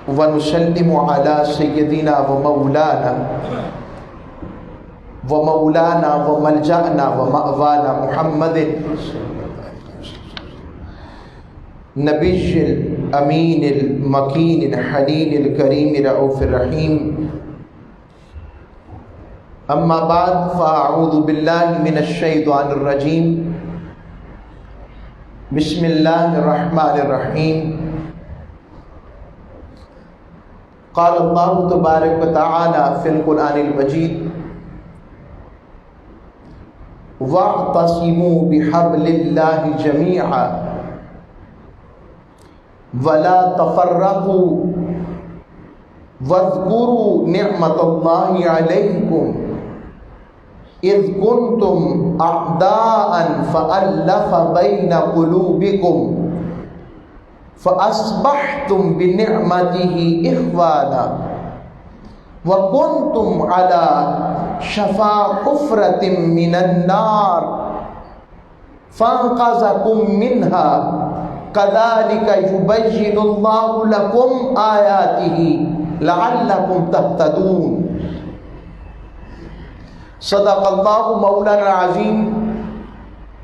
ونسلم على سيدنا ومولانا وملجأنا ومأوانا محمد نبي الأمين المكين الحنين الكريم الرؤوف الرحيم. أما بعد فأعوذ بالله من الشيطان الرجيم. بسم الله الرحمن الرحيم. قال الله تبارك وتعالى في القرآن المجيد: واعتصموا بحبل الله جميعا ولا تفرقوا واذكروا نعمة الله عليكم إذ كنتم أعداء فألف بين قلوبكم فأصبحتم بنعمته إخوانا وكنتم على شفا حفرة من النار فانقذكم منها كذلك يبين الله لكم آياته لعلكم تهتدون. صدق الله مولانا العظيم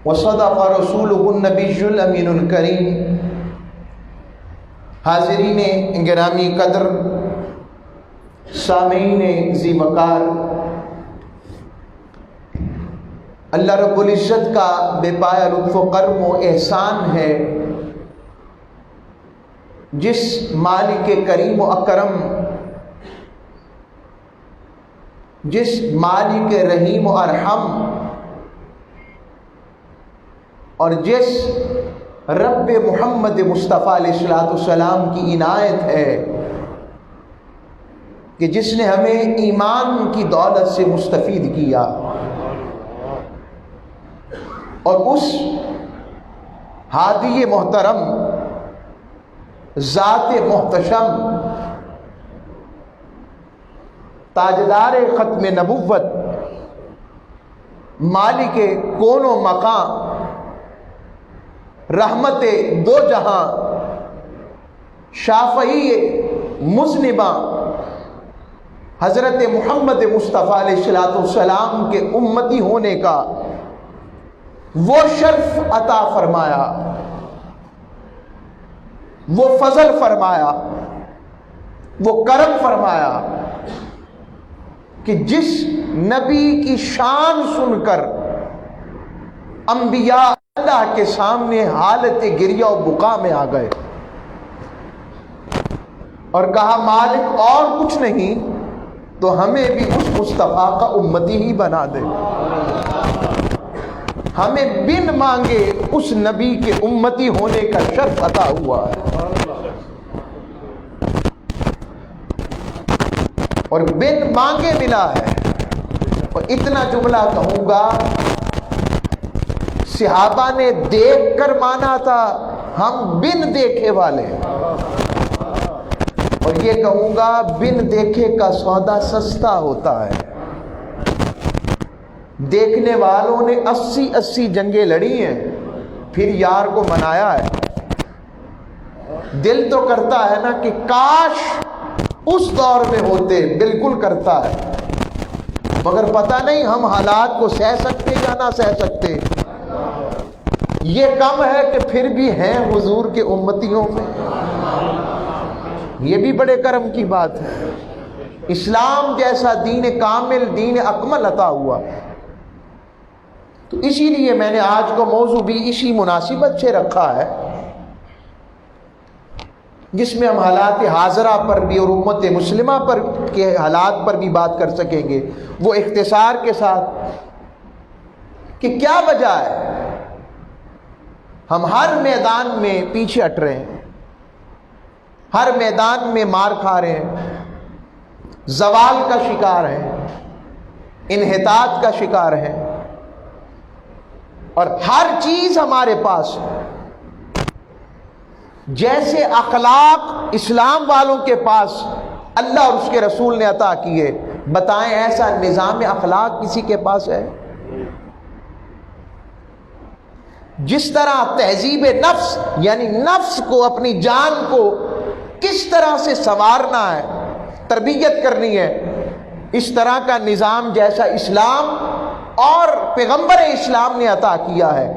وصدق رسوله النبي الأمين الكريم. حاضرین گرامی قدر، سامعین ذی وقار، اللہ رب العزت کا بے پایا لطف و کرم و احسان ہے جس مالک کریم و اکرم، جس مالک رحیم و ارحم اور جس رب محمد مصطفیٰ علیہ السلام کی عنایت ہے کہ جس نے ہمیں ایمان کی دولت سے مستفید کیا، اور اس ہادی محترم، ذات محتشم، تاجدار ختم نبوت، مالک کون و مقام، رحمت دو جہاں، شافعی مذنباں، حضرت محمد مصطفیٰ علیہ السلام کے امتی ہونے کا وہ شرف عطا فرمایا، وہ فضل فرمایا، وہ کرم فرمایا کہ جس نبی کی شان سن کر انبیاء اللہ کے سامنے حالت گریہ و بکا میں آ گئے اور کہا مالک اور کچھ نہیں تو ہمیں بھی اس مصطفیٰ کا امتی ہی بنا دے، ہمیں بن مانگے اس نبی کے امتی ہونے کا شرف عطا ہوا ہے، اور بن مانگے ملا ہے۔ اور اتنا جملہ کہوں گا، صحابہ نے دیکھ کر مانا تھا، ہم بن دیکھے والے، اور یہ کہوں گا بن دیکھے کا سودا سستا ہوتا ہے۔ دیکھنے والوں نے 80 جنگیں لڑی ہیں، پھر یار کو منایا ہے۔ دل تو کرتا ہے نا کہ کاش اس دور میں ہوتے، بالکل کرتا ہے، مگر پتہ نہیں ہم حالات کو سہ سکتے یا نہ سہ سکتے۔ یہ کم ہے کہ پھر بھی ہیں حضور کے امتیوں میں، یہ بھی بڑے کرم کی بات ہے۔ اسلام جیسا دین کامل، دین اکمل عطا ہوا، تو اسی لیے میں نے آج کو موضوع بھی اسی مناسبت سے رکھا ہے، جس میں ہم حالات حاضرہ پر بھی اور امت مسلمہ پر کے حالات پر بھی بات کر سکیں گے، وہ اختصار کے ساتھ کہ کیا وجہ ہے ہم ہر میدان میں پیچھے ہٹ رہے ہیں، ہر میدان میں مار کھا رہے ہیں، زوال کا شکار ہیں، انحطاط کا شکار ہیں، اور ہر چیز ہمارے پاس جیسے اخلاق اسلام والوں کے پاس اللہ اور اس کے رسول نے عطا کیے، بتائیں ایسا نظام اخلاق کسی کے پاس ہے؟ جس طرح تہذیب نفس، یعنی نفس کو، اپنی جان کو کس طرح سے سنوارنا ہے، تربیت کرنی ہے، اس طرح کا نظام جیسا اسلام اور پیغمبر اسلام نے عطا کیا ہے،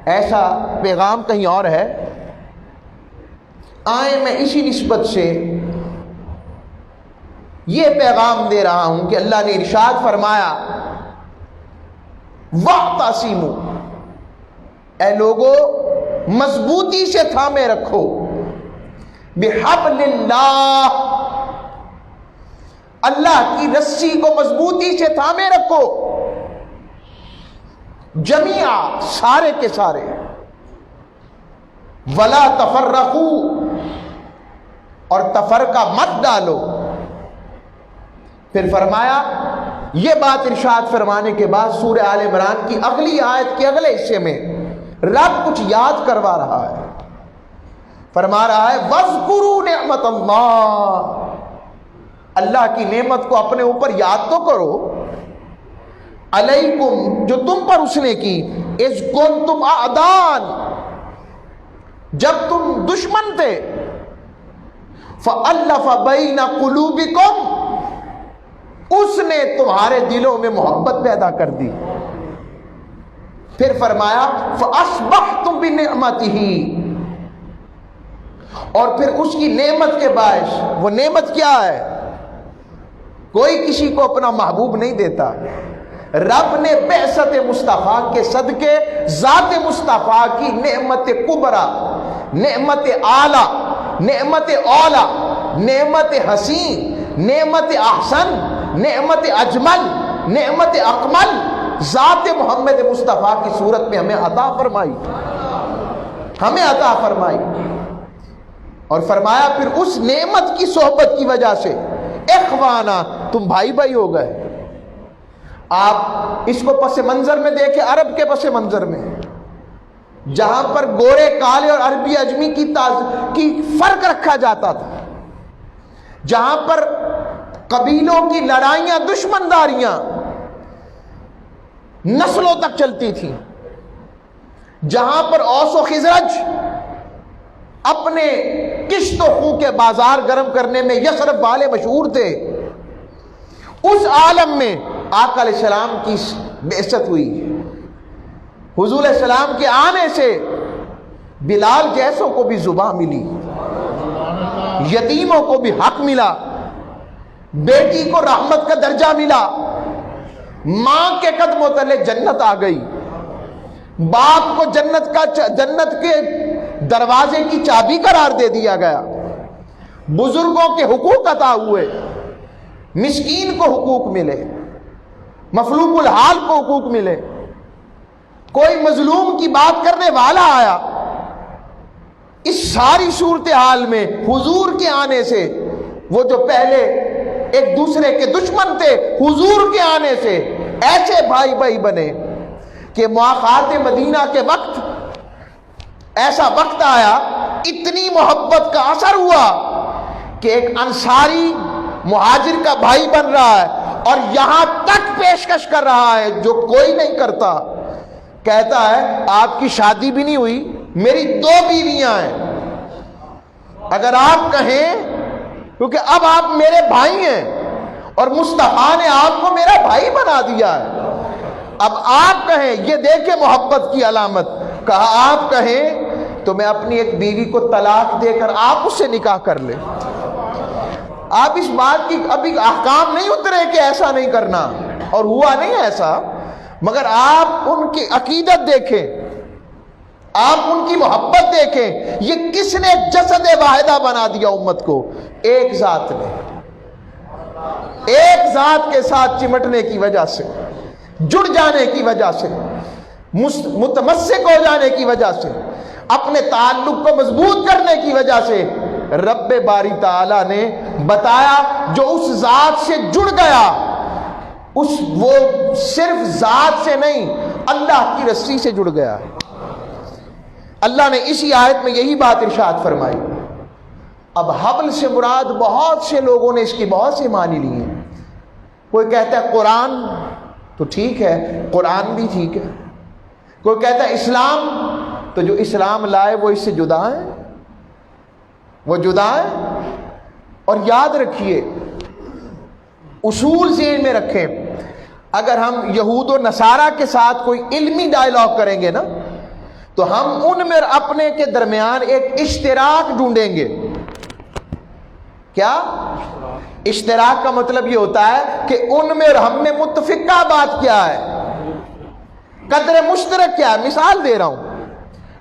ایسا پیغام کہیں اور ہے؟ آئیں میں اسی نسبت سے یہ پیغام دے رہا ہوں کہ اللہ نے ارشاد فرمایا وَاعْتَصِمُوا، اے لوگو مضبوطی سے تھامے رکھو، بِحَبْلِ اللَّہ، اللہ کی رسی کو مضبوطی سے تھامے رکھو، جمیعا، سارے کے سارے، وَلَا تَفَرَّقُوا، اور تفرقہ مت ڈالو۔ پھر فرمایا، یہ بات ارشاد فرمانے کے بعد سورہ آل عمران کی اگلی آیت کے اگلے حصے میں رب کچھ یاد کروا رہا ہے، فرما رہا ہے وَاذْكُرُوا نِعْمَةَ اللَّهِ، اللہ کی نعمت کو اپنے اوپر یاد تو کرو، علیکم، جو تم پر اس نے کی، اذ کنتم اعدان، جب تم دشمن تھے، فألف بین قلوبکم، اس نے تمہارے دلوں میں محبت پیدا کر دی۔ پھر فرمایا فأصبحتم بنعمتہ، اور پھر اس کی نعمت کے باعث، وہ نعمت کیا ہے؟ کوئی کسی کو اپنا محبوب نہیں دیتا، رب نے بعثت مصطفیٰ کے صدقے ذات مصطفیٰ کی نعمت کبریٰ، نعمت اعلی، نعمت اولا، نعمت حسین، نعمت احسن، نعمت اجمل، نعمت اکمل، ذات محمد مصطفیٰ کی صورت میں ہمیں عطا فرمائی، ہمیں عطا فرمائی۔ اور فرمایا پھر اس نعمت کی صحبت کی وجہ سے اخوانا، تم بھائی بھائی ہو گئے۔ آپ اس کو پس منظر میں دیکھیں، عرب کے پس منظر میں، جہاں پر گورے کالے اور عربی اجمی کی فرق رکھا جاتا تھا، جہاں پر قبیلوں کی لڑائیاں، دشمنداریاں نسلوں تک چلتی تھیں، جہاں پر اوس و خزرج اپنے کشت و خوں کے بازار گرم کرنے میں یثرب والے مشہور تھے، اس عالم میں آقا علیہ السلام کی بعثت ہوئی، حضور علیہ السلام کے آنے سے بلال جیسوں کو بھی زبان ملی، یتیموں کو بھی حق ملا، بیٹی کو رحمت کا درجہ ملا، ماں کے قدموں تلے جنت آ گئی، باپ کو جنت کے دروازے کی چابی قرار دے دیا گیا، بزرگوں کے حقوق عطا ہوئے، مسکین کو حقوق ملے، مفلوق الحال کو حقوق ملے، کوئی مظلوم کی بات کرنے والا آیا۔ اس ساری صورتحال میں حضور کے آنے سے، وہ جو پہلے ایک دوسرے کے دشمن تھے، حضور کے آنے سے ایسے بھائی بھائی بنے کہ مواقعات مدینہ کے وقت ایسا وقت آیا، اتنی محبت کا اثر ہوا کہ ایک انصاری مہاجر کا بھائی بن رہا ہے، اور یہاں تک پیشکش کر رہا ہے جو کوئی نہیں کرتا، کہتا ہے آپ کی شادی بھی نہیں ہوئی، میری 2 بیویاں ہیں، اگر آپ کہیں، کیونکہ اب آپ میرے بھائی ہیں اور مصطفیٰ نے آپ کو میرا بھائی بنا دیا ہے، اب آپ کہیں، یہ دیکھیں محبت کی علامت، کہا آپ کہیں تو میں اپنی ایک بیوی کو طلاق دے کر آپ اس سے نکاح کر لیں۔ آپ اس بات کی ابھی احکام نہیں اترے کہ ایسا نہیں کرنا، اور ہوا نہیں ایسا، مگر آپ ان کی عقیدت دیکھیں، آپ ان کی محبت دیکھیں، یہ کس نے جسد واحدہ بنا دیا امت کو؟ ایک ذات نے، ایک ذات کے ساتھ چمٹنے کی وجہ سے، جڑ جانے کی وجہ سے، متمسک ہو جانے کی وجہ سے، اپنے تعلق کو مضبوط کرنے کی وجہ سے رب باری تعالیٰ نے بتایا جو اس ذات سے جڑ گیا، وہ صرف ذات سے نہیں، اللہ کی رسی سے جڑ گیا۔ اللہ نے اسی آیت میں یہی بات ارشاد فرمائی۔ اب حبل سے مراد بہت سے لوگوں نے اس کی بہت سے معنی لی ہیں، کوئی کہتا ہے قرآن، تو ٹھیک ہے، قرآن بھی ٹھیک ہے، کوئی کہتا ہے اسلام، تو جو اسلام لائے وہ اس سے جدا ہیں، وہ جدا ہیں، اور یاد رکھیے، اصول ذہن میں رکھیں، اگر ہم یہود و نصارہ کے ساتھ کوئی علمی ڈائلاگ کریں گے نا تو ہم ان میں اپنے کے درمیان ایک اشتراک ڈھونڈیں گے. کیا اشتراک کا مطلب یہ ہوتا ہے کہ ان میں اور ہم میں متفقہ بات کیا ہے، قدر مشترک کیا ہے. مثال دے رہا ہوں،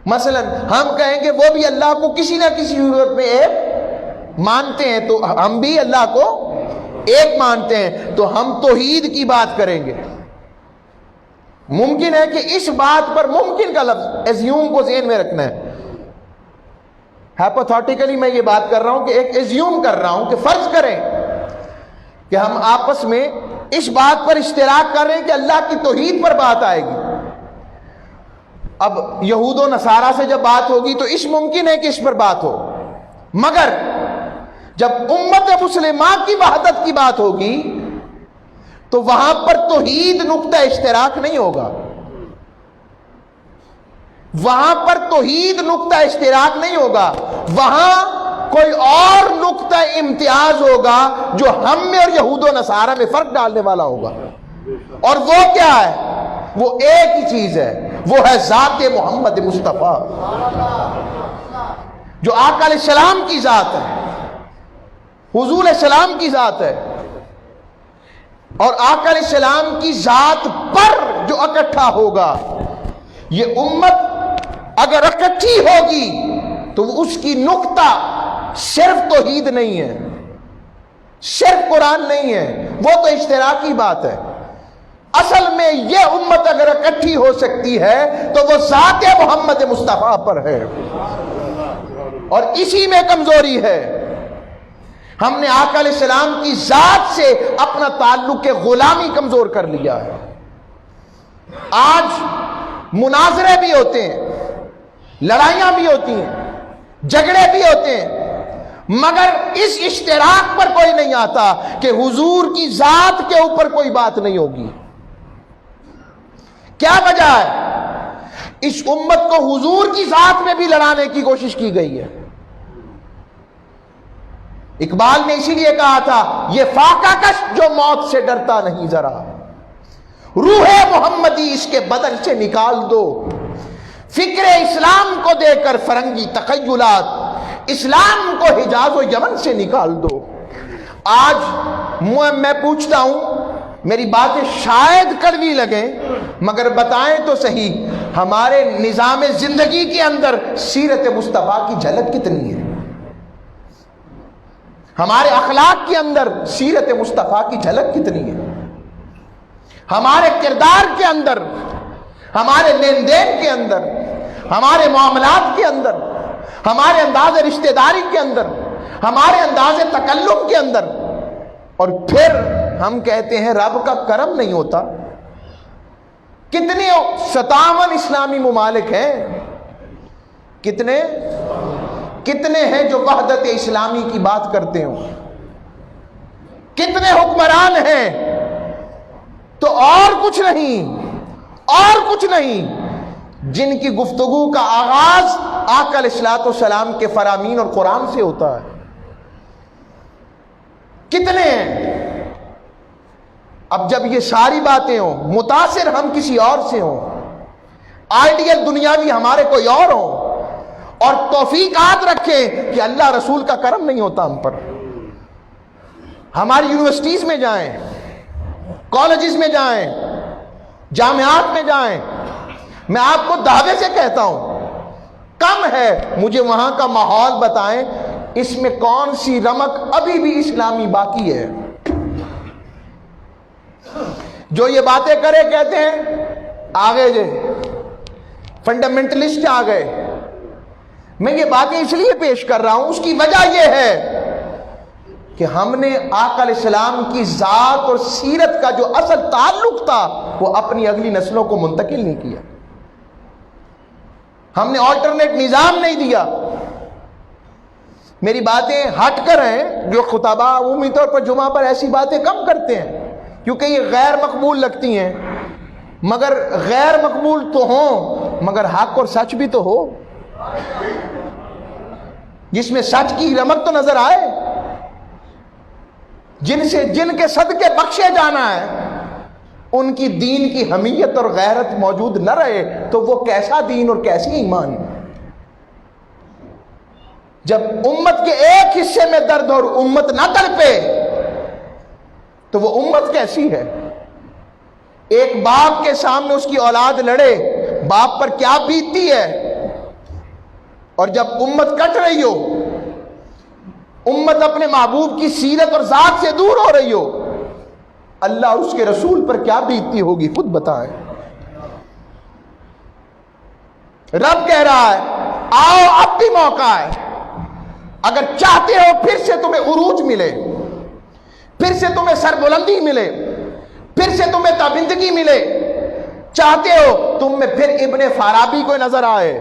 مثلا ہم کہیں گے وہ بھی اللہ کو کسی نہ کسی صورت میں ایک مانتے ہیں، تو ہم بھی اللہ کو ایک مانتے ہیں، تو ہم توحید کی بات کریں گے. ممکن ہے کہ اس بات پر، ممکن کا لفظ ایزیوم کو ذہن میں رکھنا ہے، ہائپوتھیٹیکلی میں یہ بات کر رہا ہوں کہ ایک ایزیوم کر رہا ہوں کہ فرض کریں کہ ہم آپس میں اس بات پر اشتراک کر رہے ہیں کہ اللہ کی توحید پر بات آئے گی. اب یہود و نصارہ سے جب بات ہوگی تو اس ممکن ہے کہ اس پر بات ہو، مگر جب امت مسلمہ کی وحدت کی بات ہوگی تو وہاں پر توحید نقطہ اشتراک نہیں ہوگا، وہاں پر توحید نقطہ اشتراک نہیں ہوگا، وہاں کوئی اور نقطہ امتیاز ہوگا جو ہم میں اور یہود و نصارہ میں فرق ڈالنے والا ہوگا. اور وہ کیا ہے؟ وہ ایک ہی چیز ہے، وہ ہے ذات محمد مصطفیٰ، جو آقا علیہ السلام کی ذات ہے، حضور علیہ السلام کی ذات ہے. اور آقا علیہ السلام کی ذات پر جو اکٹھا ہوگا، یہ امت اگر اکٹھی ہوگی تو اس کی نقطہ صرف توحید نہیں ہے، صرف قرآن نہیں ہے، وہ تو اشتراکی بات ہے. اصل میں یہ امت اگر اکٹھی ہو سکتی ہے تو وہ ذات محمد مصطفیٰ پر ہے، اور اسی میں کمزوری ہے. ہم نے آقا علیہ السلام کی ذات سے اپنا تعلق غلامی کمزور کر لیا ہے. آج مناظرے بھی ہوتے ہیں، لڑائیاں بھی ہوتی ہیں، جھگڑے بھی ہوتے ہیں، مگر اس اشتراک پر کوئی نہیں آتا کہ حضور کی ذات کے اوپر کوئی بات نہیں ہوگی. کیا وجہ ہے؟ اس امت کو حضور کی ذات میں بھی لڑانے کی کوشش کی گئی ہے. اقبال نے اسی لیے کہا تھا، یہ فاقہ کش جو موت سے ڈرتا نہیں ذرا، روح محمدی اس کے بدن سے نکال دو. فکر اسلام کو دے کر فرنگی تخیلات، اسلام کو حجاز و یمن سے نکال دو. آج میں پوچھتا ہوں، میری باتیں شاید کڑوی لگیں مگر بتائیں تو صحیح، ہمارے نظام زندگی کے اندر سیرت مصطفیٰ کی جھلک کتنی ہے؟ ہمارے اخلاق کے اندر سیرت مصطفیٰ کی جھلک کتنی ہے؟ ہمارے کردار کے اندر، ہمارے لین دین کے اندر، ہمارے معاملات کے اندر، ہمارے انداز رشتہ داری کے اندر، ہمارے انداز تکلم کے اندر. اور پھر ہم کہتے ہیں رب کا کرم نہیں ہوتا. کتنے 57 اسلامی ممالک ہیں، کتنے ہیں جو وحدت اسلامی کی بات کرتے ہوں، کتنے حکمران ہیں، تو اور کچھ نہیں جن کی گفتگو کا آغاز آقا علیہ الصلوۃ والسلام کے فرامین اور قرآن سے ہوتا ہے. کتنے ہیں؟ اب جب یہ ساری باتیں ہوں، متاثر ہم کسی اور سے ہوں، آئیڈیل دنیاوی ہمارے کوئی اور ہوں، اور توفیقات رکھیں کہ اللہ رسول کا کرم نہیں ہوتا ہم پر. ہماری یونیورسٹیز میں جائیں، کالجز میں جائیں، جامعات میں جائیں، میں آپ کو دعوے سے کہتا ہوں کم ہے، مجھے وہاں کا ماحول بتائیں اس میں کون سی رمق ابھی بھی اسلامی باقی ہے. جو یہ باتیں کرے کہتے ہیں آگے جے فنڈامنٹلسٹ آ گئے. میں یہ باتیں اس لیے پیش کر رہا ہوں، اس کی وجہ یہ ہے کہ ہم نے آقا علیہ السلام کی ذات اور سیرت کا جو اصل تعلق تھا وہ اپنی اگلی نسلوں کو منتقل نہیں کیا. ہم نے آلٹرنیٹ نظام نہیں دیا. میری باتیں ہٹ کر ہیں، جو خطبہ عمومی طور پر جمعہ پر ایسی باتیں کم کرتے ہیں کیونکہ یہ غیر مقبول لگتی ہیں، مگر غیر مقبول تو ہوں مگر حق اور سچ بھی تو ہو، جس میں سچ کی رمق تو نظر آئے. جن کے صدقے بخشے جانا ہے، ان کی دین کی حمیت اور غیرت موجود نہ رہے تو وہ کیسا دین اور کیسی ایمان؟ جب امت کے ایک حصے میں درد اور امت نہ تڑپے تو وہ امت کیسی ہے؟ ایک باپ کے سامنے اس کی اولاد لڑے، باپ پر کیا بیتتی ہے، اور جب امت کٹ رہی ہو، امت اپنے محبوب کی سیرت اور ذات سے دور ہو رہی ہو، اللہ اور اس کے رسول پر کیا بیتتی ہوگی؟ خود بتائیں۔ رب کہہ رہا ہے آؤ اب بھی موقع ہے، اگر چاہتے ہو پھر سے تمہیں عروج ملے، پھر سے تمہیں سربلندی ملے، پھر سے تمہیں تابندگی ملے، چاہتے ہو تم میں پھر ابن فارابی کوئی نظر آئے،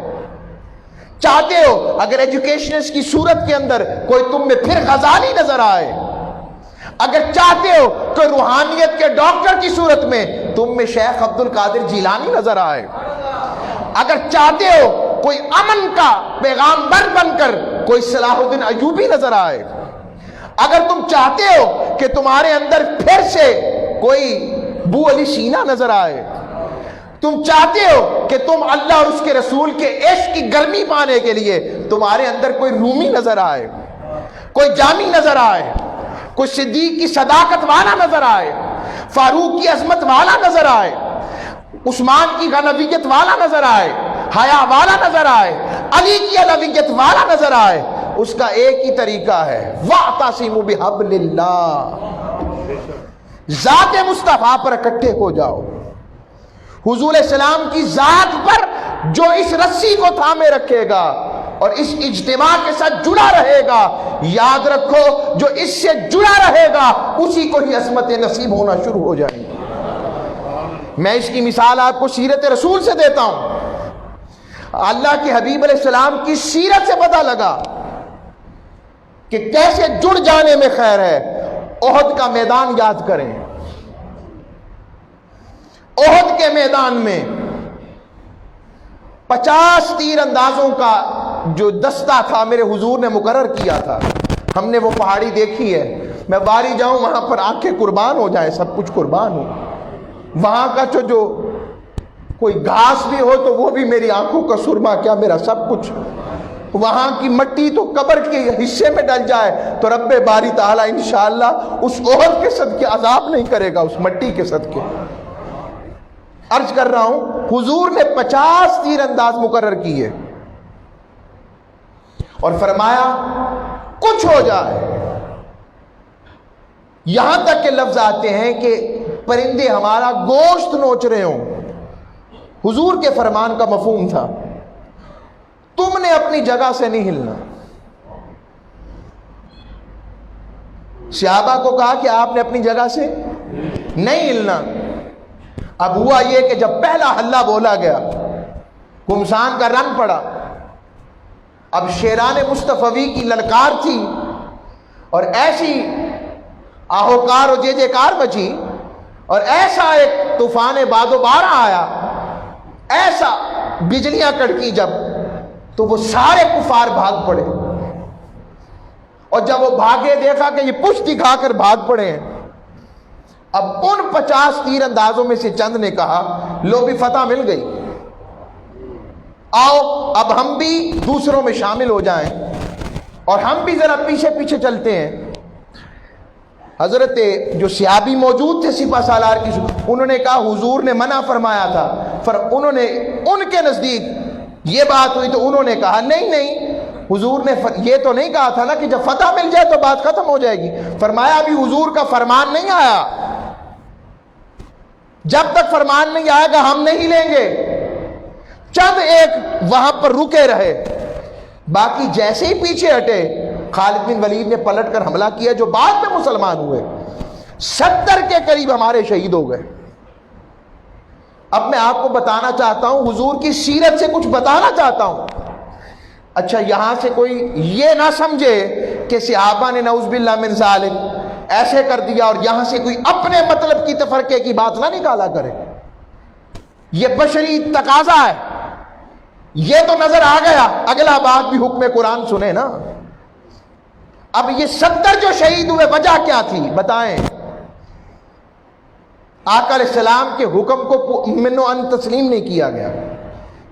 چاہتے ہو اگر ایجوکیشنسٹ کی صورت کے اندر کوئی تم میں پھر غزالی نظر آئے، اگر چاہتے ہو کہ روحانیت کے ڈاکٹر کی صورت میں تم میں شیخ عبد القادر جیلانی نظر آئے، اگر چاہتے ہو کوئی امن کا پیغامبر بن کر کوئی صلاح الدین ایوبی نظر آئے، اگر تم چاہتے ہو کہ تمہارے اندر پھر سے کوئی بو علی سینا نظر آئے، تم چاہتے ہو کہ تم اللہ اور اس کے رسول کے عشق کی گرمی پانے کے لیے تمہارے اندر کوئی رومی نظر آئے، کوئی جامی نظر آئے، کوئی صدیق کی صداقت والا نظر آئے، فاروق کی عظمت والا نظر آئے، عثمان کی غنویت والا نظر آئے، حیا والا نظر آئے، علی کی علویت والا نظر آئے، اس کا ایک ہی طریقہ ہے وَاعْتَصِمُوا بِحَبْلِ اللَّهِ، ذات مصطفیٰ پر اکٹھے ہو جاؤ، حضور السلام کی ذات پر جو اس رسی کو تھامے رکھے گا اور اس اجتماع کے ساتھ جڑا رہے گا، یاد رکھو جو اس سے جڑا رہے گا اسی کو ہی عصمت نصیب ہونا شروع ہو جائے گی۔ میں اس کی مثال آپ کو سیرت رسول سے دیتا ہوں۔ اللہ کے حبیب علیہ السلام کی سیرت سے پتہ لگا کہ کیسے جڑ جانے میں خیر ہے۔ احد کا میدان یاد کریں، احد کے میدان میں 50 تیر اندازوں کا جو دستہ تھا میرے حضور نے مقرر کیا تھا۔ ہم نے وہ پہاڑی دیکھی ہے، میں باری جاؤں وہاں پر آنکھیں قربان ہو جائیں، سب کچھ قربان ہو، وہاں کا جو کوئی گھاس بھی ہو تو وہ بھی میری آنکھوں کا سرما، کیا میرا سب کچھ، وہاں کی مٹی تو قبر کے حصے میں ڈل جائے تو رب باری تعالیٰ انشاءاللہ اس احد کے صدقے عذاب نہیں کرے گا، اس مٹی کے صدقے۔ عرض کر رہا ہوں حضور نے 50 تیر انداز مقرر کیے اور فرمایا کچھ ہو جائے، یہاں تک کہ لفظ آتے ہیں کہ پرندے ہمارا گوشت نوچ رہے ہوں۔ حضور کے فرمان کا مفہوم تھا تم نے اپنی جگہ سے نہیں ہلنا۔ صحابہ کو کہا کہ آپ نے اپنی جگہ سے نہیں ہلنا۔ اب ہوا یہ کہ جب پہلا حلہ بولا گیا، گمسان کا رنگ پڑا، اب شیران مصطفی کی للکار تھی اور ایسی آہوکار و جے جے کار بچی اور ایسا ایک طوفان باد و بارہ آیا، ایسا بجلیاں کڑکی جب، تو وہ سارے کفار بھاگ پڑے، اور جب وہ بھاگے دیکھا کہ یہ پشت دکھا کر بھاگ پڑے ہیں۔ اب ان 50 تیر اندازوں میں سے چند نے کہا لو بھی فتح مل گئی، آؤ اب ہم بھی دوسروں میں شامل ہو جائیں اور ہم بھی ذرا پیچھے پیچھے چلتے ہیں۔ حضرت جو صحابی موجود تھے سپہ سالار کی، انہوں نے کہا حضور نے منع فرمایا تھا، انہوں نے ان کے نزدیک یہ بات ہوئی تو انہوں نے کہا نہیں حضور نے یہ تو نہیں کہا تھا نا کہ جب فتح مل جائے تو بات ختم ہو جائے گی۔ فرمایا ابھی حضور کا فرمان نہیں آیا، جب تک فرمان نہیں آئے گا ہم نہیں لیں گے۔ چند ایک وہاں پر رکے رہے، باقی جیسے ہی پیچھے ہٹے خالد بن ولید نے پلٹ کر حملہ کیا، جو بعد میں مسلمان ہوئے۔ 70 کے قریب ہمارے شہید ہو گئے۔ اب میں آپ کو بتانا چاہتا ہوں، حضور کی سیرت سے کچھ بتانا چاہتا ہوں۔ اچھا یہاں سے کوئی یہ نہ سمجھے کہ صحابہ نے نعوذ باللہ من ذالک ایسے کر دیا اور یہاں سے کوئی اپنے مطلب کی تفرقے کی بات نہ نکالا کرے، یہ بشری تقاضا ہے۔ یہ تو نظر آ گیا، اگلا بات بھی حکم قرآن سنے نا۔ اب یہ 70 جو شہید ہوئے وجہ کیا تھی بتائیں؟ آقا علیہ السلام کے حکم کو من و ان تسلیم نہیں کیا گیا،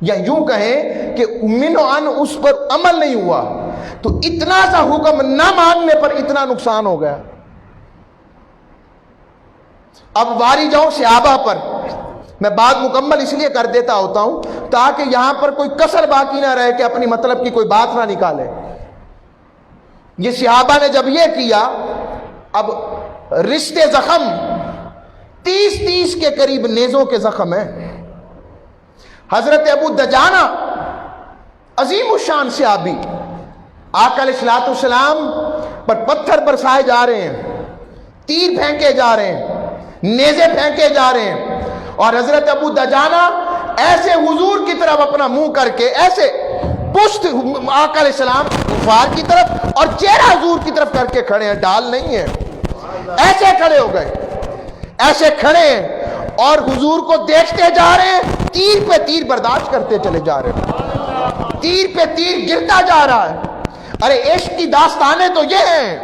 یا یوں کہیں کہ من و ان اس پر عمل نہیں ہوا، تو اتنا سا حکم نہ ماننے پر اتنا نقصان ہو گیا۔ اب واری جاؤں صحابہ پر، میں بات مکمل اس لیے کر دیتا ہوتا ہوں تاکہ یہاں پر کوئی کسر باقی نہ رہے کہ اپنی مطلب کی کوئی بات نہ نکالے۔ یہ صحابہ نے جب یہ کیا، اب رشتے زخم 30 کے قریب نیزوں کے زخم ہیں۔ حضرت ابو دجانہ عظیم الشان صحابی، آقا علیہ السلام پر پتھر برسائے جا رہے ہیں، تیر پھینکے جا رہے ہیں، نیزے پھینکے جا رہے ہیں، اور حضرت ابو دجانہ ایسے حضور کی طرف اپنا منہ کر کے ایسے پشت آقا علیہ السلام کفار کی طرف اور چہرہ حضور کی طرف کر کے کھڑے ہیں، ڈال نہیں ہے، ایسے کھڑے ہو گئے، ایسے کھڑے ہیں اور حضور کو دیکھتے جا رہے ہیں، تیر پہ تیر برداشت کرتے چلے جا رہے ہیں، تیر پہ تیر گرتا جا رہا ہے۔ ارے عشق کی داستانیں تو یہ ہیں،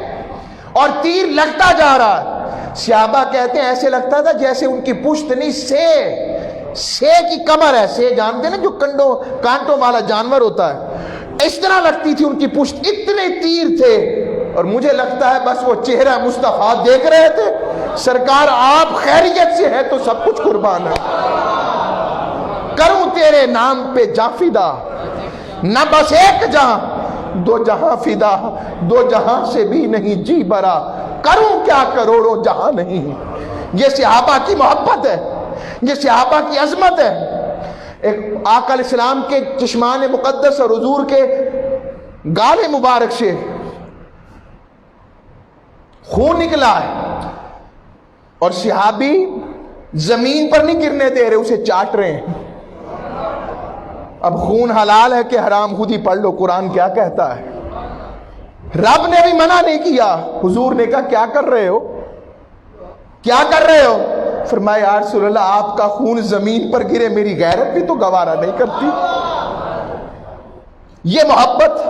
اور تیر لگتا جا رہا ہے۔ صحابہ کہتے ہیں ایسے لگتا تھا جیسے ان کی پشت نہیں، سے کی کمر ہے، سے جانتے نا جو کانٹوں والا جانور ہوتا ہے، اس طرح لگتی تھی ان کی پشت، اتنے تیر تھے۔ اور مجھے لگتا ہے بس وہ چہرہ مصطفیٰ دیکھ رہے تھے، سرکار آپ خیریت سے ہے تو سب کچھ قربان ہے، کروں تیرے نام پہ جاں فدا، نہ بس ایک جہاں دو جہاں فدا، دو جہاں سے بھی نہیں جی برا، کروں کیا کروڑوں جہاں نہیں۔ یہ صحابہ کی محبت ہے، یہ صحابہ کی عظمت ہے۔ ایک آقا علیہ السلام کے چشمان مقدس اور حضور کے گال مبارک سے خون نکلا ہے، اور صحابی زمین پر نہیں گرنے دے رہے، اسے چاٹ رہے ہیں۔ اب خون حلال ہے کہ حرام خود ہی پڑھ لو، قرآن کیا کہتا ہے۔ رب نے بھی منع نہیں کیا، حضور نے کہا کیا کر رہے ہو، کیا کر رہے ہو؟ فرمایا یا رسول اللہ آپ کا خون زمین پر گرے میری غیرت بھی تو گوارا نہیں کرتی۔ یہ محبت،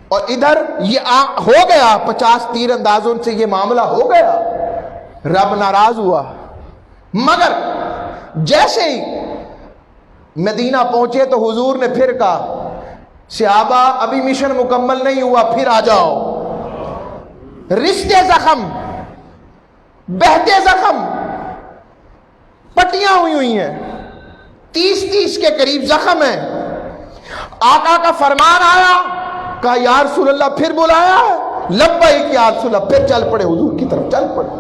اور ادھر یہ ہو گیا 50 تیر اندازوں سے یہ معاملہ ہو گیا، رب ناراض ہوا۔ مگر جیسے ہی مدینہ پہنچے تو حضور نے پھر کہا صحابہ ابھی مشن مکمل نہیں ہوا، پھر آ جاؤ۔ رشتے زخم، بہتے زخم، پٹیاں ہوئی ہیں، 30 کے قریب زخم ہیں۔ آقا کا فرمان آیا، کہا یا رسول اللہ پھر بلایا ہے؟ لبیک یا رسول اللہ، پھر چل پڑے حضور کی طرف، چل پڑے۔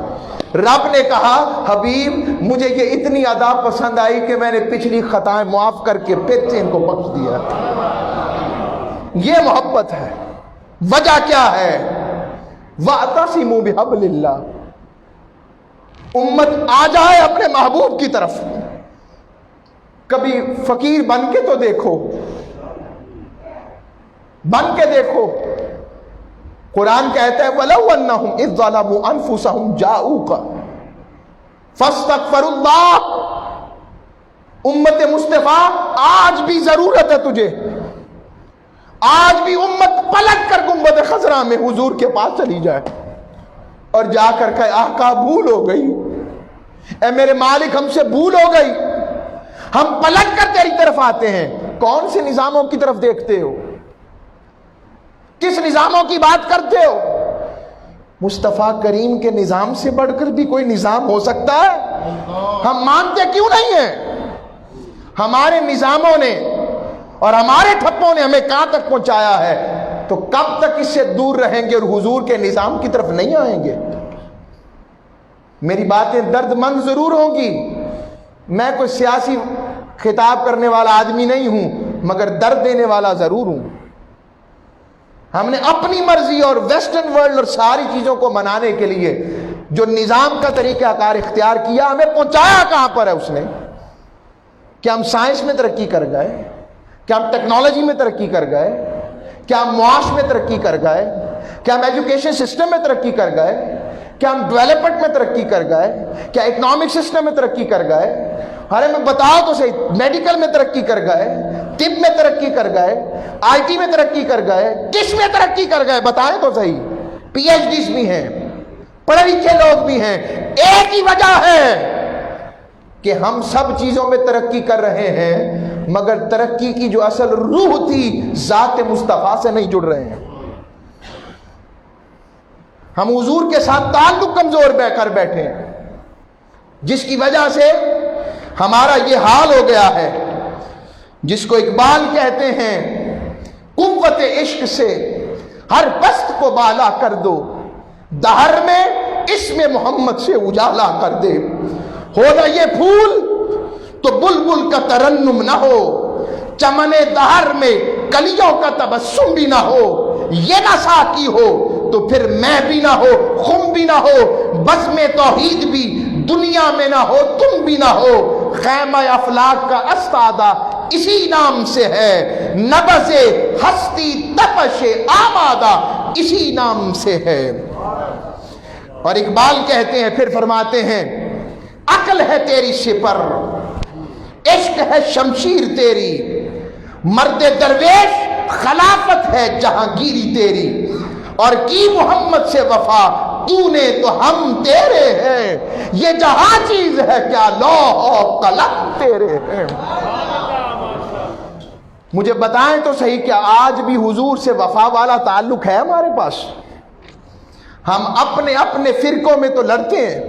رب نے کہا حبیب مجھے یہ اتنی ادا پسند آئی کہ میں نے پچھلی خطائیں معاف کر کے پھر سے ان کو بخش دیا۔ یہ محبت ہے۔ وجہ کیا ہے؟ وَاعْتَصِمُوا بِحَبْلِ اللَّهِ، امت آ جائے اپنے محبوب کی طرف۔ کبھی فقیر بن کے تو دیکھو، بن کے دیکھو۔ قرآن کہتا ہے وَلَوْ أَنَّهُمْ إِذْ ظَلَمُوا أَنفُسَهُمْ جَاءُوكَ فَاسْتَغْفَرُوا اللَّهَ۔ امت مصطفیٰ آج بھی ضرورت ہے تجھے، آج بھی امت پلٹ کر گنبد خضرا میں حضور کے پاس چلی جائے اور جا کر کہے آقا بھول ہو گئی، اے میرے مالک ہم سے بھول ہو گئی، ہم پلٹ کر تیری طرف آتے ہیں۔ کون سے نظاموں کی طرف دیکھتے ہو؟ کس نظاموں کی بات کرتے ہو؟ مصطفیٰ کریم کے نظام سے بڑھ کر بھی کوئی نظام ہو سکتا ہے؟ ہم مانتے کیوں نہیں ہیں؟ ہمارے نظاموں نے اور ہمارے ٹھپوں نے ہمیں کہاں تک پہنچایا ہے، تو کب تک اس سے دور رہیں گے اور حضور کے نظام کی طرف نہیں آئیں گے؟ میری باتیں درد مند ضرور ہوں گی، میں کوئی سیاسی خطاب کرنے والا آدمی نہیں ہوں، مگر درد دینے والا ضرور ہوں۔ ہم نے اپنی مرضی اور ویسٹرن ورلڈ اور ساری چیزوں کو منانے کے لیے جو نظام کا طریقہ کار اختیار کیا، ہمیں پہنچایا کہاں پر ہے اس نے؟ کیا ہم سائنس میں ترقی کر گئے؟ کیا ہم ٹیکنالوجی میں ترقی کر گئے؟ کیا ہم معاش میں ترقی کر گئے؟ کیا ہم ایجوکیشن سسٹم میں ترقی کر گئے؟ کیا ہم ڈیولپمنٹ میں ترقی کر گئے؟ کیا اکنامک سسٹم میں ترقی کر گئے؟ ارے میں بتاؤ تو صحیح، میڈیکل میں ترقی کر گئے، طب میں ترقی کر گئے، آئی ٹی میں ترقی کر گئے، کس میں ترقی کر گئے؟ بتائیں تو صحیح۔ PhDs بھی ہیں, پڑھے لکھے لوگ بھی ہیں. ایک ہی وجہ ہے کہ ہم سب چیزوں میں ترقی کر رہے ہیں مگر ترقی کی جو اصل روح تھی ذات مصطفیٰ سے نہیں جڑ رہے ہیں. ہم حضور کے ساتھ تعلق کمزور کر بیٹھے ہیں, جس کی وجہ سے ہمارا یہ حال ہو گیا ہے جس کو اقبال کہتے ہیں, قوت عشق سے ہر پست کو بالا کر دو, دہر میں اسم محمد سے اجالا کر دے. ہو نہ یہ پھول تو بلبل کا ترنم نہ ہو, چمن دہر میں کلیوں کا تبسم بھی نہ ہو. یہ نہ ساقی ہو تو پھر میں بھی نہ ہو, خم بھی نہ ہو, بزم توحید بھی دنیا میں نہ ہو, تم بھی نہ ہو. خیمہ افلاک کا استادہ اسی نام سے ہے, نبض ہستی تپش آمادہ اسی نام سے ہے. اور اقبال کہتے ہیں, پھر فرماتے ہیں, عقل ہے تیری سپر, عشق ہے شمشیر تیری, مرد درویش خلافت ہے جہانگیری تیری. اور کی محمد سے وفا تو نے تو ہم تیرے ہیں, یہ جہاں چیز ہے کیا لوح و قلم تیرے ہیں. مجھے بتائیں تو صحیح, کیا آج بھی حضور سے وفا والا تعلق ہے ہمارے پاس؟ ہم اپنے اپنے فرقوں میں تو لڑتے ہیں.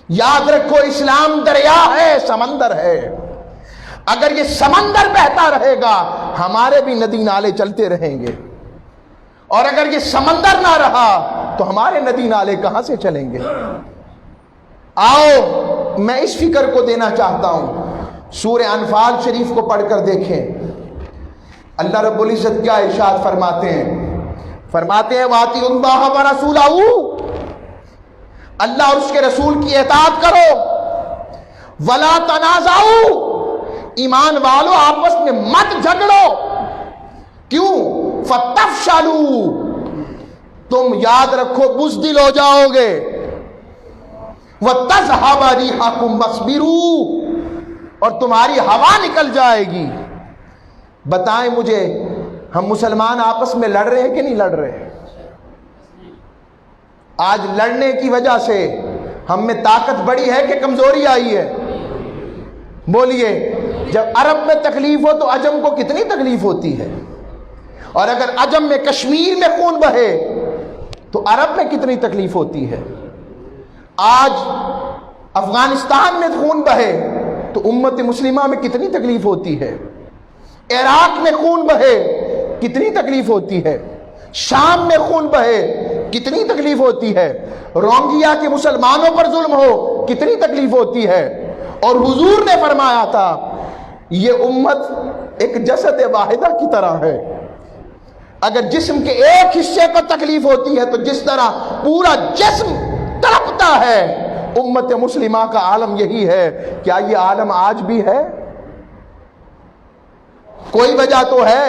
یاد رکھو, اسلام دریا ہے, سمندر ہے. اگر یہ سمندر بہتا رہے گا ہمارے بھی ندی نالے چلتے رہیں گے, اور اگر یہ سمندر نہ رہا تو ہمارے ندی نالے کہاں سے چلیں گے؟ آؤ میں اس فکر کو دینا چاہتا ہوں, سورہ انفال شریف کو پڑھ کر دیکھیں. اللہ رب العزت کیا ارشاد فرماتے ہیں؟ فرماتے ہیں, واطیعوا اللہ ورسولہ, اللہ اور اس کے رسول کی اطاعت کرو. ولا تنازعوا, ایمان والو آپس میں مت جھگڑو. کیوں؟ فتفشلوا, تم یاد رکھو بزدل ہو جاؤ گے. وتذهب ريحكم واصبروا, اور تمہاری ہوا نکل جائے گی. بتائیں مجھے, ہم مسلمان آپس میں لڑ رہے ہیں کہ نہیں لڑ رہے؟ آج لڑنے کی وجہ سے ہم میں طاقت بڑی ہے کہ کمزوری آئی ہے؟ بولیے. جب عرب میں تکلیف ہو تو عجم کو کتنی تکلیف ہوتی ہے, اور اگر عجم میں کشمیر میں خون بہے تو عرب میں کتنی تکلیف ہوتی ہے. آج افغانستان میں خون بہے تو امت مسلمہ میں کتنی تکلیف ہوتی ہے. عراق میں خون بہے کتنی تکلیف ہوتی ہے. شام میں خون بہے کتنی تکلیف ہوتی ہے. رونگیا کے مسلمانوں پر ظلم ہو کتنی تکلیف ہوتی ہے. اور حضور نے فرمایا تھا, یہ امت ایک جسد واحدہ کی طرح ہے. اگر جسم کے ایک حصے کو تکلیف ہوتی ہے تو جس طرح پورا جسم تڑپتا ہے, امت مسلمہ کا عالم یہی ہے. کیا یہ عالم آج بھی ہے؟ کوئی وجہ تو ہے,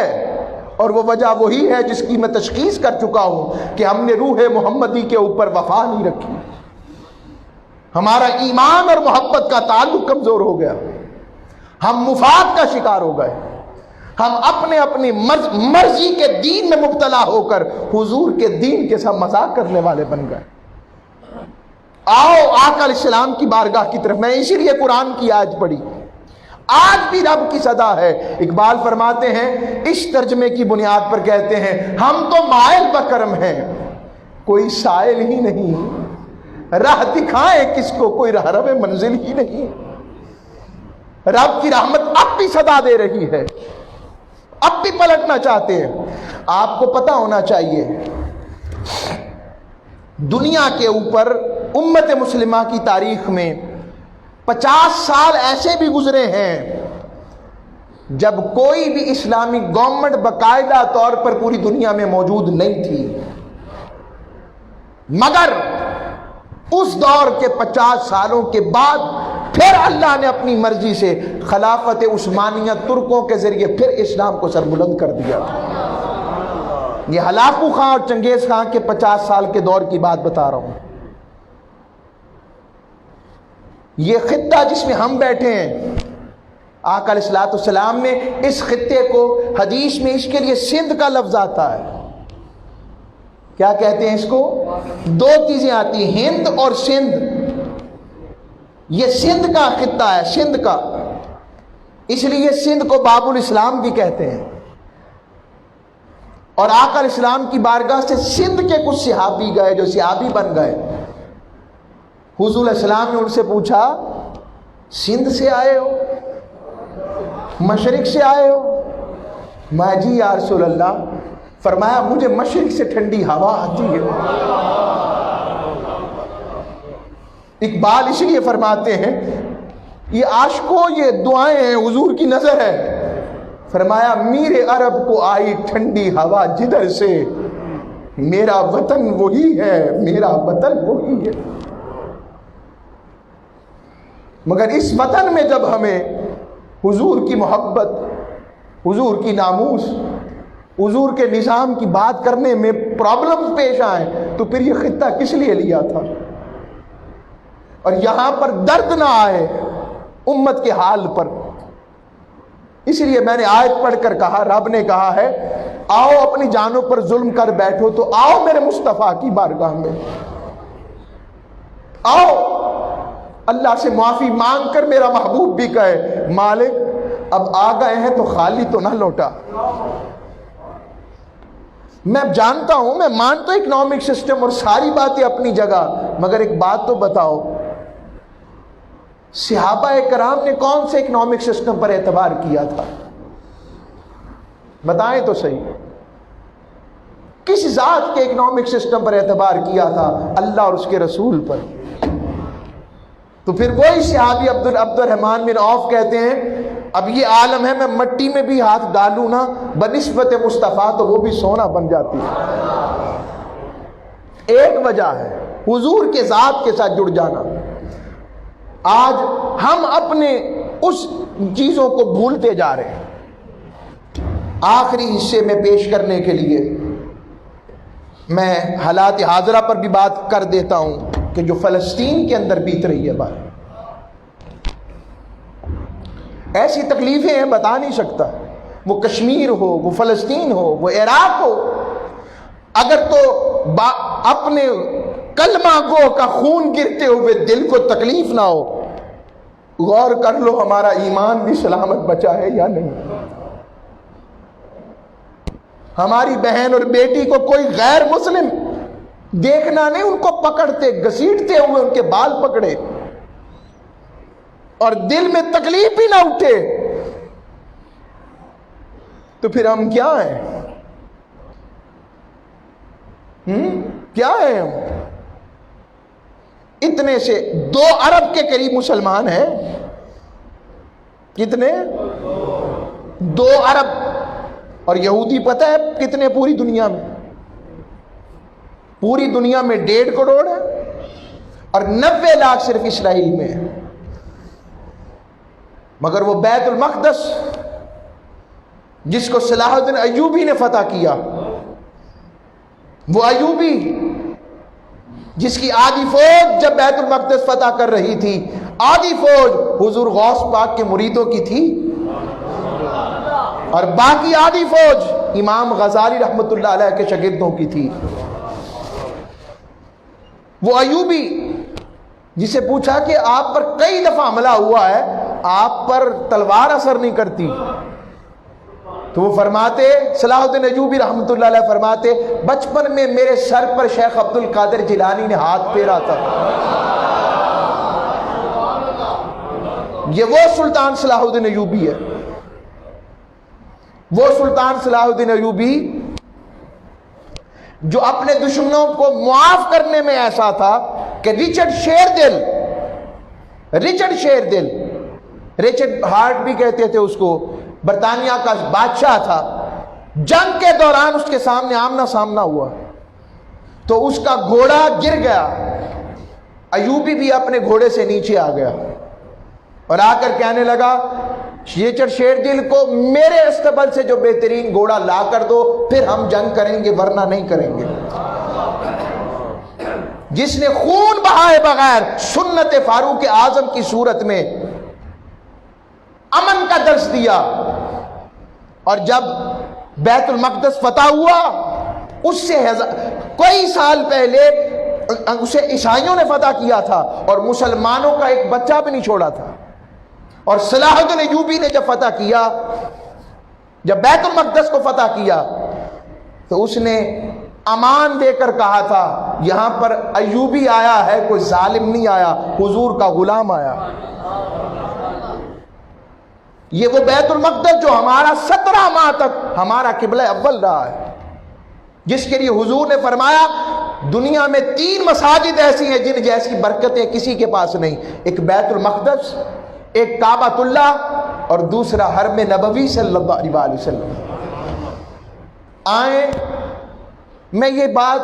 اور وہ وجہ وہی ہے جس کی میں تشخیص کر چکا ہوں کہ ہم نے روح محمدی کے اوپر وفا نہیں رکھی. ہمارا ایمان اور محبت کا تعلق کمزور ہو گیا, ہم مفاد کا شکار ہو گئے, ہم اپنے اپنی مرضی کے دین میں مبتلا ہو کر حضور کے دین کے ساتھ مذاق کرنے والے بن گئے. آؤ آقا علیہ السلام کی بارگاہ کی طرف. میں اسی لیے قرآن کی آیت پڑھی, آج بھی رب کی صدا ہے. اقبال فرماتے ہیں, اس ترجمے کی بنیاد پر کہتے ہیں, ہم تو مائل بکرم ہیں, کوئی سائل ہی نہیں, راہ دکھائیں کس کو, کوئی رہرو منزل ہی نہیں. رب کی رحمت اب بھی صدا دے رہی ہے, اب بھی پلٹنا چاہتے ہیں. آپ کو پتہ ہونا چاہیے, دنیا کے اوپر امت مسلمہ کی تاریخ میں 50 سال ایسے بھی گزرے ہیں جب کوئی بھی اسلامی گورنمنٹ باقاعدہ طور پر پوری دنیا میں موجود نہیں تھی, مگر اس دور کے 50 سالوں کے بعد پھر اللہ نے اپنی مرضی سے خلافت عثمانیہ ترکوں کے ذریعے پھر اسلام کو سربلند کر دیا. یہ ہلاکو خان اور چنگیز خان کے 50 سال کے دور کی بات بتا رہا ہوں. یہ خطہ جس میں ہم بیٹھے ہیں, آقا علیہ السلام نے اس خطے کو, حدیث میں اس کے لیے سندھ کا لفظ آتا ہے کیا کہتے ہیں اس کو؟ دو چیزیں آتی ہیں، ہند اور سندھ. یہ سندھ کا خطہ ہے، سندھ کا، اس لیے سندھ کو باب الاسلام بھی کہتے ہیں. اور آقا علیہ السلام کی بارگاہ سے سندھ کے کچھ صحابی گئے جو صحابی بن گئے. حضور علیہ السلام نے ان سے پوچھا سندھ سے آئے ہو، مشرق سے آئے ہو؟ میں جی یا رسول اللہ. فرمایا مجھے مشرق سے ٹھنڈی ہوا آتی ہے. اقبال اس لیے فرماتے ہیں یہ عاشقوں یہ دعائیں ہیں، حضور کی نظر ہے. فرمایا میر عرب کو آئی ٹھنڈی ہوا جدھر سے، میرا وطن وہی ہے، میرا وطن وہی ہے. مگر اس وطن میں جب ہمیں حضور کی محبت، حضور کی ناموس، حضور کے نظام کی بات کرنے میں پرابلم پیش آئیں تو پھر یہ خطہ کس لیے لیا تھا؟ اور یہاں پر درد نہ آئے امت کے حال پر. اس لیے میں نے آیت پڑھ کر کہا، رب نے کہا ہے آؤ اپنی جانوں پر ظلم کر بیٹھو تو آؤ میرے مصطفیٰ کی بارگاہ میں، آؤ اللہ سے معافی مانگ کر. میرا محبوب بھی کہے مالک اب آ گئے ہیں تو خالی تو نہ لوٹا. میں جانتا ہوں، میں مانتا ہوں اکنامک سسٹم اور ساری باتیں اپنی جگہ، مگر ایک بات تو بتاؤ صحابہ کرام نے کون سے اکنامک سسٹم پر اعتبار کیا تھا؟ بتائیں تو صحیح، کس ذات کے اکنامک سسٹم پر اعتبار کیا تھا؟ اللہ اور اس کے رسول پر. تو پھر وہی صحابی عبد الرحمن بن عوف کہتے ہیں اب یہ عالم ہے میں مٹی میں بھی ہاتھ ڈالوں نا بنسبت مصطفیٰ تو وہ بھی سونا بن جاتی ہے. ایک وجہ ہے حضور کے ذات کے ساتھ جڑ جانا. آج ہم اپنے اس چیزوں کو بھولتے جا رہے ہیں. آخری حصے میں پیش کرنے کے لیے میں حالات حاضرہ پر بھی بات کر دیتا ہوں کہ جو فلسطین کے اندر بیت رہی ہے بات، ایسی تکلیفیں ہیں بتا نہیں سکتا. وہ کشمیر ہو، وہ فلسطین ہو، وہ عراق ہو. اگر تو اپنے کلمہ گو کا خون گرتے ہوئے دل کو تکلیف نہ ہو، غور کر لو ہمارا ایمان بھی سلامت بچا ہے یا نہیں. ہماری بہن اور بیٹی کو کوئی غیر مسلم دیکھنا نہیں، ان کو پکڑتے گھسیٹتے ہوئے ان کے بال پکڑے اور دل میں تکلیف ہی نہ اٹھے تو پھر ہم کیا ہیں؟ کیا ہیں ہم؟ اتنے سے 2 ارب کے قریب مسلمان ہیں. کتنے؟ 2 ارب. اور یہودی پتہ ہے کتنے پوری دنیا میں؟ پوری دنیا میں 1.5 کروڑ ہے اور 90 لاکھ صرف اسرائیل میں ہے. مگر وہ بیت المقدس جس کو صلاح الدین ایوبی نے فتح کیا، وہ ایوبی جس کی آدھی فوج جب بیت المقدس فتح کر رہی تھی، آدھی فوج حضور غوث پاک کے مریدوں کی تھی اور باقی آدھی فوج امام غزالی رحمۃ اللہ علیہ کے شاگردوں کی تھی. وہ ایوبی جسے پوچھا کہ آپ پر کئی دفعہ حملہ ہوا ہے، آپ پر تلوار اثر نہیں کرتی، تو وہ فرماتے، صلاح الدین ایوبی رحمۃ اللہ علیہ فرماتے، بچپن میں میرے سر پر شیخ عبد القادر جیلانی نے ہاتھ پھیرا تھا. یہ وہ سلطان صلاح الدین ایوبی ہے، وہ سلطان صلاح الدین ایوبی جو اپنے دشمنوں کو معاف کرنے میں ایسا تھا کہ ریچرڈ ہارٹ بھی کہتے تھے اس کو، برطانیہ کا بادشاہ تھا. جنگ کے دوران اس کے سامنے آمنا سامنا ہوا تو اس کا گھوڑا گر گیا. ایوبی بھی اپنے گھوڑے سے نیچے آ گیا اور آ کر کہنے لگا ریچرڈ شیردل کو میرے استبل سے جو بہترین گھوڑا لا کر دو، پھر ہم جنگ کریں گے ورنہ نہیں کریں گے. جس نے خون بہائے بغیر سنت فاروق اعظم کی صورت میں امن کا درس دیا، اور جب بیت المقدس فتح ہوا اس سے کئی سال پہلے اسے عیسائیوں نے فتح کیا تھا اور مسلمانوں کا ایک بچہ بھی نہیں چھوڑا تھا. اور صلاح الدین ایوبی نے جب فتح کیا، جب بیت المقدس کو فتح کیا، تو اس نے امان دے کر کہا تھا یہاں پر ایوبی آیا ہے، کوئی ظالم نہیں آیا، حضور کا غلام آیا. یہ وہ بیت المقدس جو ہمارا 17 ماہ تک ہمارا قبلہ اول رہا ہے، جس کے لیے حضور نے فرمایا دنیا میں 3 مساجد ایسی ہیں جن جیسی برکتیں کسی کے پاس نہیں، ایک بیت المقدس، ایک کعبۃ اللہ، اور دوسرا حرم نبوی صلی اللہ علیہ وسلم. آئیں، میں یہ بات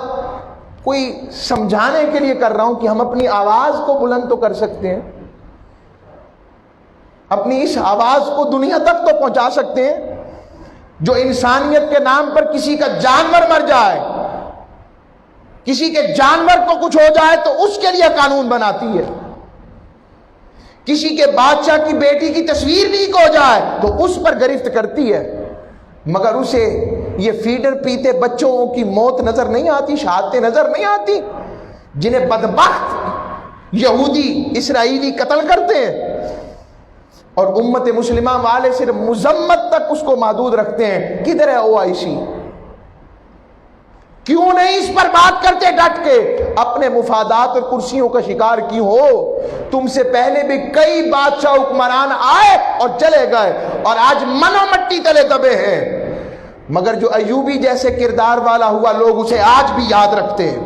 کوئی سمجھانے کے لیے کر رہا ہوں کہ ہم اپنی آواز کو بلند تو کر سکتے ہیں، اپنی اس آواز کو دنیا تک تو پہنچا سکتے ہیں. جو انسانیت کے نام پر کسی کا جانور مر جائے، کسی کے جانور کو کچھ ہو جائے تو اس کے لیے قانون بناتی ہے. کسی کے بادشاہ کی بیٹی کی تصویر لیک ہو جائے تو اس پر گرفت کرتی ہے، مگر اسے یہ فیڈر پیتے بچوں کی موت نظر نہیں آتی، شہادتیں نظر نہیں آتی جنہیں بدبخت یہودی اسرائیلی قتل کرتے ہیں، اور امت مسلمہ والے صرف مذمت تک اس کو محدود رکھتے ہیں. کدھر ہے OIC؟ کیوں نہیں اس پر بات کرتے ڈٹ کے؟ اپنے مفادات اور کرسیوں کا شکار کیوں ہو؟ تم سے پہلے بھی کئی بادشاہ حکمران آئے اور چلے گئے، اور آج منو مٹی تلے دبے ہیں، مگر جو ایوبی جیسے کردار والا ہوا لوگ اسے آج بھی یاد رکھتے ہیں.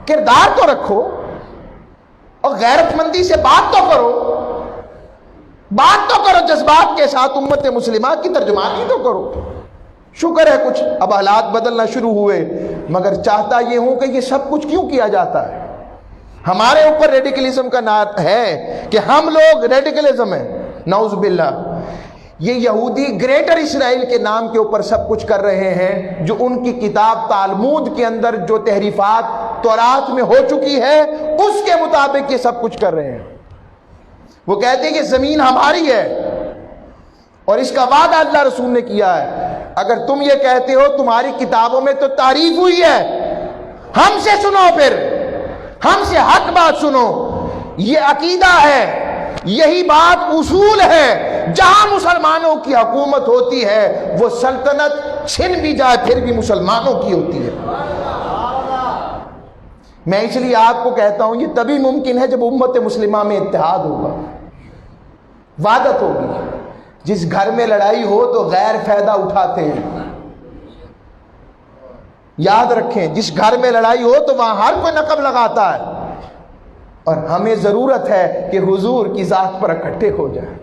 کردار تو رکھو اور غیرت مندی سے بات تو کرو، بات تو کرو جذبات کے ساتھ، امت مسلمہ کی ترجمانی تو کرو. شکر ہے کچھ اب حالات بدلنا شروع ہوئے، مگر چاہتا یہ ہوں کہ یہ سب کچھ کیوں کیا جاتا ہے؟ ہمارے اوپر ریڈیکلزم کا نام ہے کہ ہم لوگ ریڈیکلزم ہیں، نعوذ باللہ. یہ یہودی گریٹر اسرائیل کے نام کے اوپر سب کچھ کر رہے ہیں، جو ان کی کتاب تالمود کے اندر جو تحریفات تورات میں ہو چکی ہے اس کے مطابق یہ سب کچھ کر رہے ہیں. وہ کہتے ہیں کہ زمین ہماری ہے اور اس کا وعدہ اللہ رسول نے کیا ہے. اگر تم یہ کہتے ہو تمہاری کتابوں میں تو تعریف ہوئی ہے، ہم سے سنو، پھر ہم سے حق بات سنو. یہ عقیدہ ہے، یہی بات اصول ہے. جہاں مسلمانوں کی حکومت ہوتی ہے وہ سلطنت چھن بھی جائے پھر بھی مسلمانوں کی ہوتی ہے. میں اس لیے آپ کو کہتا ہوں یہ تبھی ممکن ہے جب امت مسلمہ میں اتحاد ہوگا، وحدت ہوگی. جس گھر میں لڑائی ہو تو غیر فائدہ اٹھاتے ہیں. یاد رکھیں، جس گھر میں لڑائی ہو تو وہاں ہر کوئی نقب لگاتا ہے، اور ہمیں ضرورت ہے کہ حضور کی ذات پر اکٹھے ہو جائیں.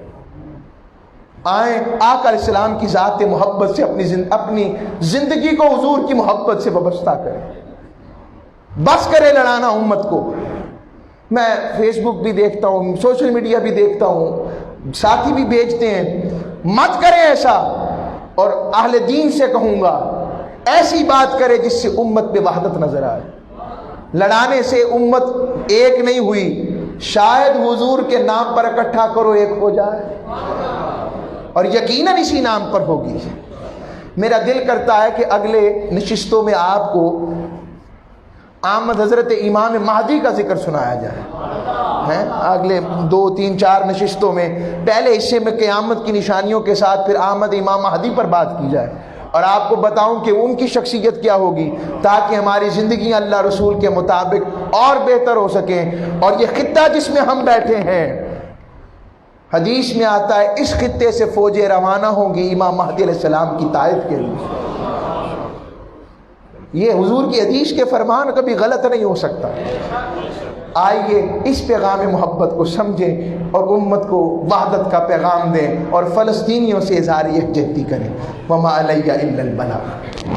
آئیں آقا علیہ السلام کی ذات محبت سے اپنی زندگی کو حضور کی محبت سے وابستہ کریں. بس کرے لڑانا امت کو. میں فیس بک بھی دیکھتا ہوں، سوشل میڈیا بھی دیکھتا ہوں، ساتھی بھی بھیجتے ہیں، مت کریں ایسا. اور اہل دین سے کہوں گا ایسی بات کرے جس سے امت میں وحدت نظر آئے. لڑانے سے امت ایک نہیں ہوئی، شاید حضور کے نام پر اکٹھا کرو ایک ہو جائے، اور یقیناً اسی نام پر ہوگی. میرا دل کرتا ہے کہ اگلے نشستوں میں آپ کو آمد حضرت امام مہدی کا ذکر سنایا جائے. اگلے 2 3 4 نشستوں میں پہلے حصے میں قیامت کی نشانیوں کے ساتھ پھر آمد امام مہدی پر بات کی جائے، اور آپ کو بتاؤں کہ ان کی شخصیت کیا ہوگی، تاکہ ہماری زندگیاں اللہ رسول کے مطابق اور بہتر ہو سکیں. اور یہ خطہ جس میں ہم بیٹھے ہیں، حدیث میں آتا ہے اس خطے سے فوجیں روانہ ہوں گی امام مہدی علیہ السلام کی تائید کے لیے. یہ حضور کی حدیث کے فرمان کبھی غلط نہیں ہو سکتا. آئیے اس پیغام محبت کو سمجھیں اور امت کو وحدت کا پیغام دیں، اور فلسطینیوں سے اظہار یکجہتی کریں. وما علیہ الا البلاغ.